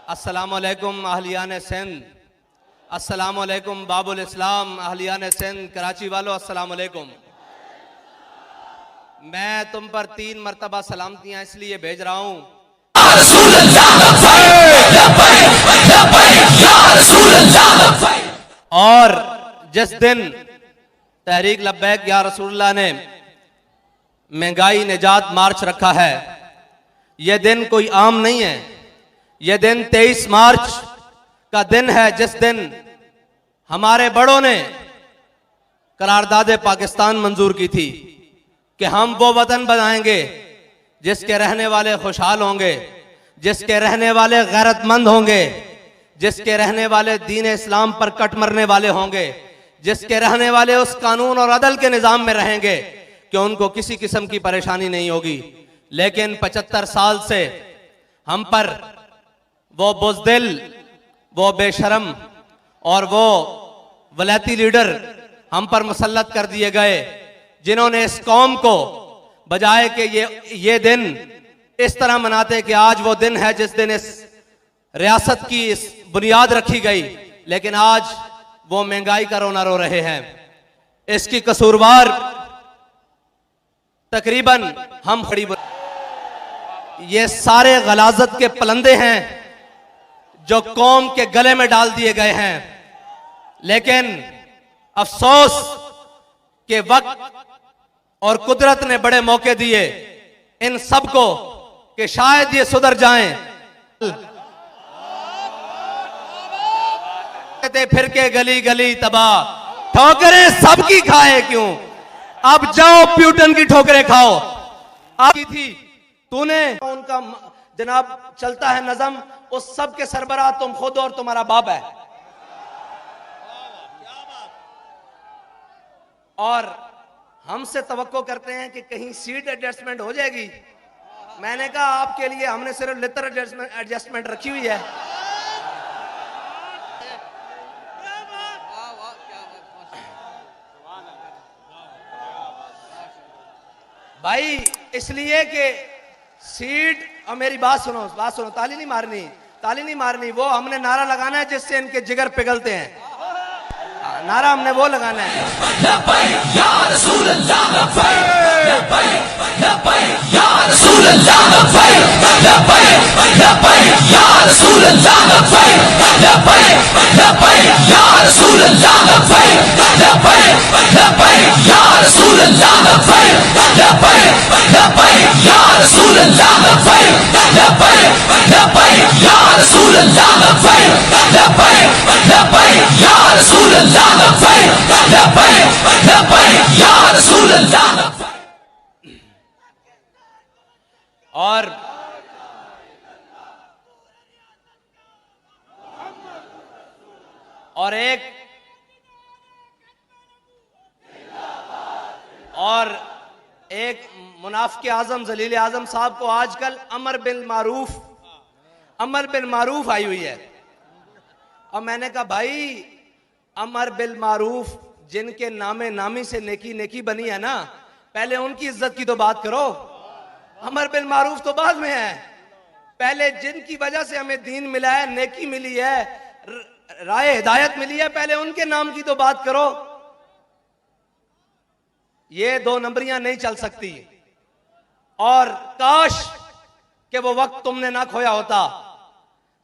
अस्सलामुअलैकुम अहलियान सिंध, अस्सलामुअलैकुम बाबुल इस्लाम अहलियान सिंध कराची वालों, अस्सलामुअलैकुम। मैं तुम पर 3 मरतबा सलामतियां इसलिए भेज रहा हूं और जिस दिन तहरीक लब्बैक या रसूलुल्लाह ने महंगाई निजात मार्च रखा है, यह दिन कोई आम नहीं है। यह दिन 23 मार्च का दिन है, जिस दिन हमारे बड़ों ने करारदाद पाकिस्तान मंजूर की थी कि हम वो वतन बनाएंगे जिसके रहने वाले खुशहाल होंगे, जिसके रहने वाले गैरतमंद होंगे, जिसके रहने वाले दीन इस्लाम पर कट मरने वाले होंगे, जिसके रहने वाले उस कानून और अदल के निजाम में रहेंगे कि उनको किसी किस्म की परेशानी नहीं होगी। लेकिन 75 साल से हम पर वो बुज़दिल, वो बेशरम और वो वलैती लीडर हम पर मुसल्लत कर दिए गए, जिन्होंने इस कौम को बजाय कि ये दिन इस तरह मनाते कि आज वो दिन है जिस दिन इस रियासत की इस बुनियाद रखी गई, लेकिन आज वो महंगाई का रोना रो रहे हैं। इसकी कसूरवार तकरीबन हम खड़ी, ये सारे गलाजत के पलंदे हैं जो कौम के गले में डाल दिए गए हैं। लेकिन अफसोस के वक्त और कुदरत ने बड़े मौके दिए इन सबको कि शायद ये सुधर जाएं। फिर के गली गली तबाह, ठोकरें सबकी खाए क्यों, अब जाओ प्यूटन की ठोकरें खाओ। आपकी थी तूने, उनका जनाब चलता है नज़म, उस सब के सरबराह तुम खुद और तुम्हारा बाप है। और हमसे तवक्को करते हैं कि कहीं सीट एडजस्टमेंट हो जाएगी। मैंने कहा आपके लिए हमने सिर्फ लिटर एडजस्टमेंट रखी हुई है। भाई इसलिए कि सीट, और मेरी बात सुनो, ताली नहीं मारनी, वो हमने नारा लगाना है जिससे इनके जिगर पिघलते हैं। नारा हमने वो लगाना है। और एक मुनाफिक आजम जलील आजम साहब को आजकल अमर बिल मारूफ आई हुई है। और मैंने कहा भाई अमर बिल मारूफ जिनके नामे नामी से नेकी बनी है ना, पहले उनकी इज्जत की तो बात करो। अमर बिल मारूफ तो बाद में है, पहले जिनकी वजह से हमें दीन मिला है, नेकी मिली है, राय हिदायत मिली है, पहले उनके नाम की तो बात करो। ये 2 नंबरियां नहीं चल सकती। और काश कि वो वक्त तुमने ना खोया होता।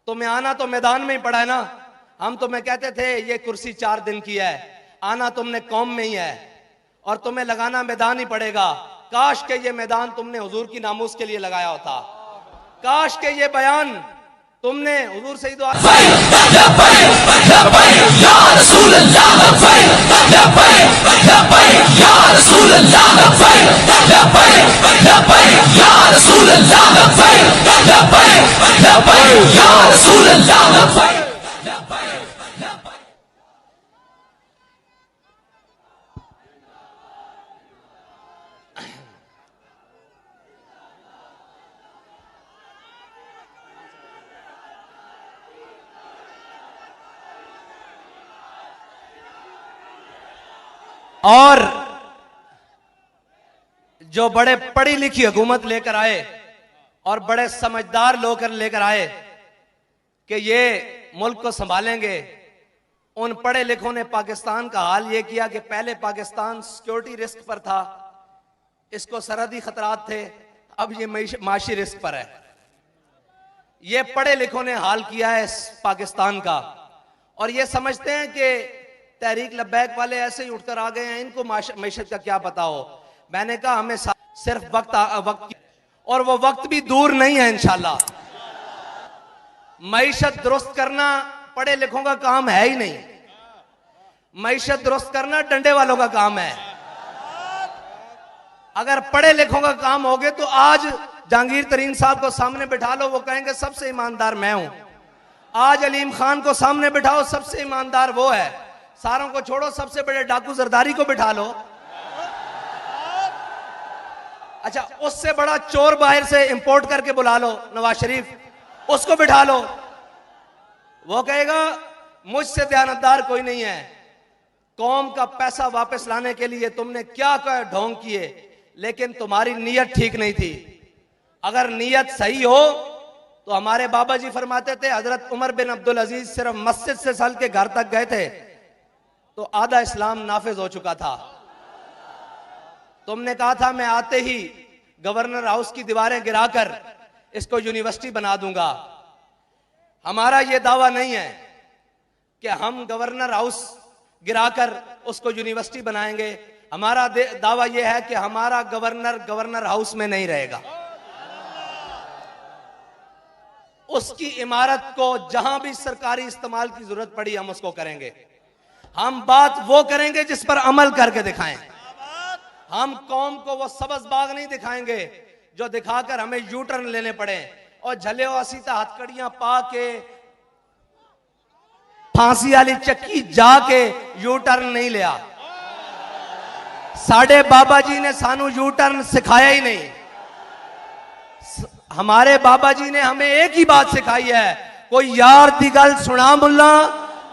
तुम्हें आना तो मैदान में ही पड़ा है ना। हम तुम्हें कहते थे ये कुर्सी 4 दिन की है, आना तुमने कौम में ही है और तुम्हें लगाना मैदान ही पड़ेगा। काश के ये मैदान तुमने हुजूर की नामूस के लिए लगाया होता। काश के ये बयान तुमने हुजूर से ही दुआ और जो बड़े पढ़ी लिखी हुकूमत लेकर आए और बड़े समझदार लोग लेकर आए कि ये मुल्क को संभालेंगे, उन पढ़े लिखों ने पाकिस्तान का हाल ये किया कि पहले पाकिस्तान सिक्योरिटी रिस्क पर था, इसको सरहदी खतरात थे, अब ये माशी रिस्क पर है। ये पढ़े लिखों ने हाल किया है पाकिस्तान का, और ये समझते हैं कि तहरीक लब्बैक वाले ऐसे ही उठकर आ गए हैं, इनको मैशत का क्या पता हो। मैंने कहा हमें सिर्फ वक्त और वो वक्त भी दूर नहीं है इंशाल्लाह। मैशत दुरुस्त करना पढ़े लिखों का काम है ही नहीं, मैशत दुरुस्त करना डंडे वालों का काम है। अगर पढ़े लिखों का काम हो गए तो आज जहांगीर तरीन साहब को सामने बिठा लो, वो कहेंगे सबसे ईमानदार मैं हूं। आज अलीम खान को सामने बिठाओ, सबसे ईमानदार वो है। सारों को छोड़ो, सबसे बड़े डाकू जरदारी को बिठा लो, अच्छा उससे बड़ा चोर बाहर से इंपोर्ट करके बुला लो, नवाज शरीफ, उसको बिठा लो, वो कहेगा मुझसे दयानतदार कोई नहीं है। कौम का पैसा वापस लाने के लिए तुमने क्या क्या ढोंग किए, लेकिन तुम्हारी नीयत ठीक नहीं थी। अगर नीयत सही हो तो हमारे बाबा जी फरमाते थे, हजरत उमर बिन अब्दुल अजीज सिर्फ मस्जिद से चल के घर तक गए थे तो आधा इस्लाम नाफिज हो चुका था। तुमने कहा था मैं आते ही गवर्नर हाउस की दीवारें गिराकर इसको यूनिवर्सिटी बना दूंगा। हमारा यह दावा नहीं है कि हम गवर्नर हाउस गिराकर उसको यूनिवर्सिटी बनाएंगे। हमारा दावा यह है कि हमारा गवर्नर हाउस में नहीं रहेगा, उसकी इमारत को जहां भी सरकारी इस्तेमाल की जरूरत पड़ी हम उसको करेंगे। हम बात वो करेंगे जिस पर अमल करके दिखाएं। हम कौम को वो सबज बाग नहीं दिखाएंगे जो दिखाकर हमें यू टर्न लेने पड़े और झले सीता हथकड़ियां पा के फांसी वाली चक्की जाके यू टर्न नहीं लिया। साढ़े बाबा जी ने सानू यू टर्न सिखाया ही नहीं। हमारे बाबा जी ने हमें एक ही बात सिखाई है, कोई यार दी गल सुना मुल्ला,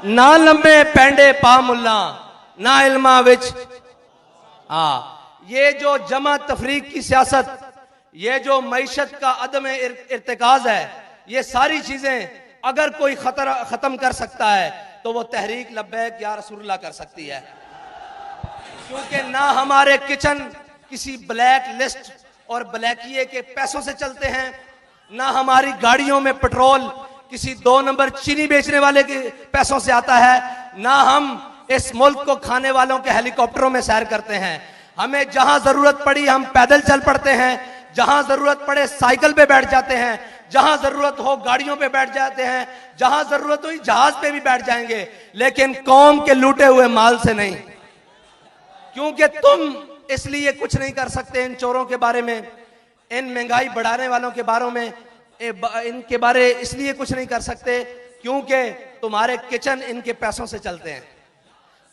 ना लंबे पेंडे पा मुल्ला, ना इल्मा विच। ये जो जमा तफरीक की सियासत, ये जो मईशत का अदम इर्तिकाज है, ये सारी चीजें अगर कोई खत्म कर सकता है तो वो तहरीक लब्बैक या रसूलुल्लाह कर सकती है। क्योंकि ना हमारे किचन किसी ब्लैक लिस्ट और ब्लैकिए के पैसों से चलते हैं, ना हमारी गाड़ियों में पेट्रोल किसी 2 नंबर चीनी बेचने वाले के पैसों से आता है, ना हम इस मुल्क को खाने वालों के हेलीकॉप्टरों में सैर करते हैं। हमें जहां जरूरत पड़ी हम पैदल चल पड़ते हैं, जहां जरूरत पड़े साइकिल पे बैठ जाते हैं, जहां जरूरत हो गाड़ियों पे बैठ जाते हैं, जहां जरूरत हुई जहाज पे भी बैठ जाएंगे, लेकिन कौम के लूटे हुए माल से नहीं। क्योंकि तुम इसलिए कुछ नहीं कर सकते इन चोरों के बारे में, इन महंगाई बढ़ाने वालों के बारे में, इनके बारे इसलिए कुछ नहीं कर सकते क्योंकि तुम्हारे किचन इनके पैसों से चलते हैं,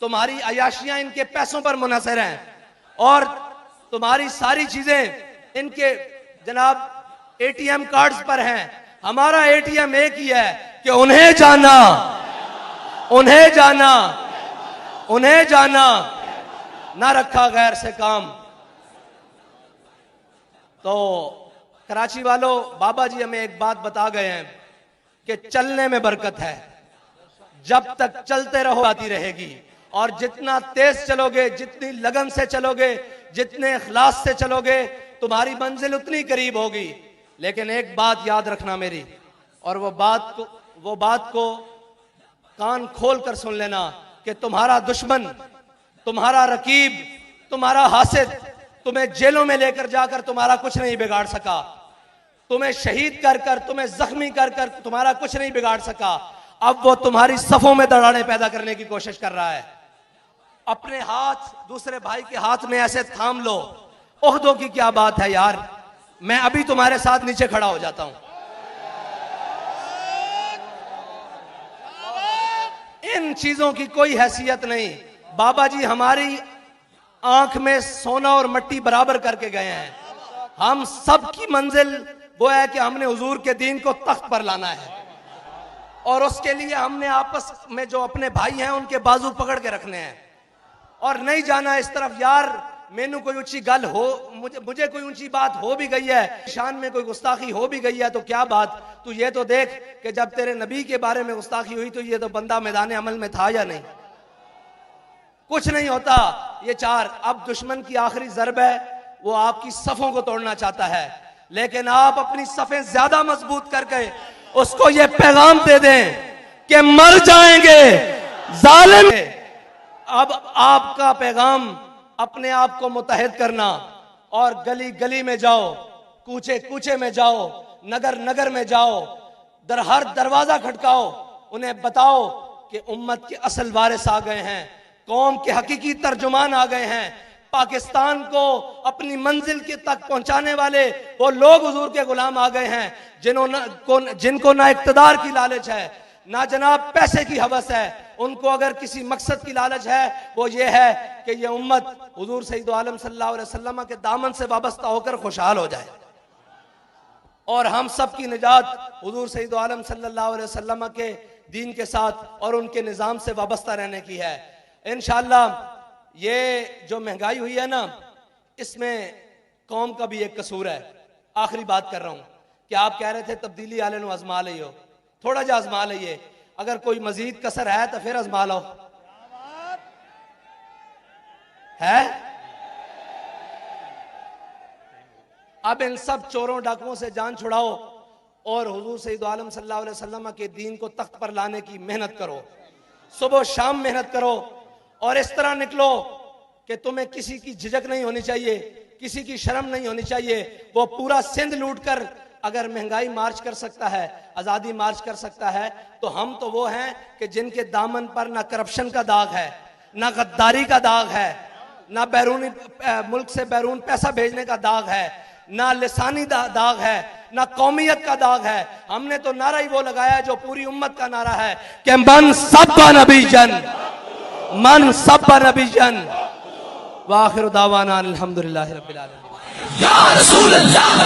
तुम्हारी अयाशियां इनके पैसों पर मुनहसर हैं, और तुम्हारी सारी चीजें इनके जनाब एटीएम कार्ड्स पर हैं। हमारा एटीएम एक ही है कि उन्हें जाना, उन्हें जाना, उन्हें जाना, ना रखा गैर से काम। तो कराची वालों, बाबा जी हमें एक बात बता गए हैं कि चलने में बरकत है, जब तक चलते रहो आती रहेगी, और जितना तेज चलोगे, जितनी लगन से चलोगे, जितने इखलास से चलोगे, तुम्हारी मंजिल उतनी करीब होगी। लेकिन एक बात याद रखना मेरी, और वो बात को कान खोल कर सुन लेना कि तुम्हारा दुश्मन, तुम्हारा रकीब, तुम्हारा हासिद तुम्हें जेलों में लेकर जाकर तुम्हारा कुछ नहीं बिगाड़ सका, तुम्हें शहीद कर कर, तुम्हें जख्मी कर कर तुम्हारा कुछ नहीं बिगाड़ सका। अब वो तुम्हारी सफों में दरारें पैदा करने की कोशिश कर रहा है। अपने हाथ दूसरे भाई के हाथ में ऐसे थाम लो। ओहदों की क्या बात है यार, मैं अभी तुम्हारे साथ नीचे खड़ा हो जाता हूं। इन चीजों की कोई हैसियत नहीं। बाबा जी हमारी आंख में सोना और मट्टी बराबर करके गए हैं। हम सब की मंजिल वो है कि हमने हुजूर के दीन को तख्त पर लाना है, और उसके लिए हमने आपस में जो अपने भाई हैं उनके बाजू पकड़ के रखने हैं, और नहीं जाना इस तरफ। यार मैनू कोई ऊंची गल हो, मुझे कोई ऊंची बात हो भी गई है, शान में कोई गुस्ताखी हो भी गई है तो क्या बात, तू ये तो देख कि जब तेरे नबी के बारे में गुस्ताखी हुई तो ये तो बंदा मैदान अमल में था या नहीं? कुछ नहीं होता। ये चार, अब दुश्मन की आखिरी ज़रब है, वो आपकी सफों को तोड़ना चाहता है, लेकिन आप अपनी सफें ज्यादा मजबूत करके उसको ये पैगाम दे दें कि मर जाएंगे जालिम। अब आपका पैगाम अपने आप को मुत्तहिद करना और गली गली में जाओ, कूचे कूचे में जाओ, नगर नगर में जाओ, हर दरवाजा खटकाओ, उन्हें बताओ कि उम्मत के असल वारिस आ गए हैं, कौम के हकीकी तर्जुमान आ गए हैं, पाकिस्तान को अपनी मंजिल के तक पहुंचाने वाले वो लोग हुजूर के गुलाम आ गए हैं, जिनको ना इक्तदार की लालच है, ना जनाब पैसे की हवस है। उनको अगर किसी मकसद की लालच है वो ये है कि ये उम्मत हुजूर सैयद आलम सल्लल्लाहु अलैहि वसल्लम के दामन से वाबस्ता होकर खुशहाल हो जाए और हम सब की निजात हुजूर सैयद आलम सल्लल्लाहु अलैहि वसल्लम के दीन के साथ और उनके निज़ाम से वाबस्ता रहने की है। इंशाअल्लाह ये जो महंगाई हुई है ना, इसमें कौम का भी एक कसूर है। आखिरी बात कर रहा हूं कि आप कह रहे थे तब्दीली आले नु आजमा लियो, थोड़ा जा आजमा लिये, अगर कोई मजीद कसर है तो फिर आजमा लो। है अब इन सब चोरों डाकुओं से जान छुड़ाओ और हुजूर सैयद आलम सल्लल्लाहु अलैहि वसल्लम के दीन को तख्त पर लाने की मेहनत करो, सुबह शाम मेहनत करो और इस तरह निकलो कि तुम्हें किसी की झिझक नहीं होनी चाहिए, किसी की शर्म नहीं होनी चाहिए। वो पूरा सिंध लूट कर अगर महंगाई मार्च कर सकता है, आजादी मार्च कर सकता है, तो हम तो वो हैं कि जिनके दामन पर ना करप्शन का दाग है, ना गद्दारी का दाग है, ना बैरूनी मुल्क से बैरून पैसा भेजने का दाग है, ना लिसानी दाग है, ना कौमियत का दाग है। हमने तो नारा ही वो लगाया जो पूरी उम्मत का नारा है कि मन सबका नबी जन, मन सबका नबी जन। वाखिर दावाना अल्हम्दुलिल्लाहि रब्बिल आलमीन। या रसूल अल्लाह।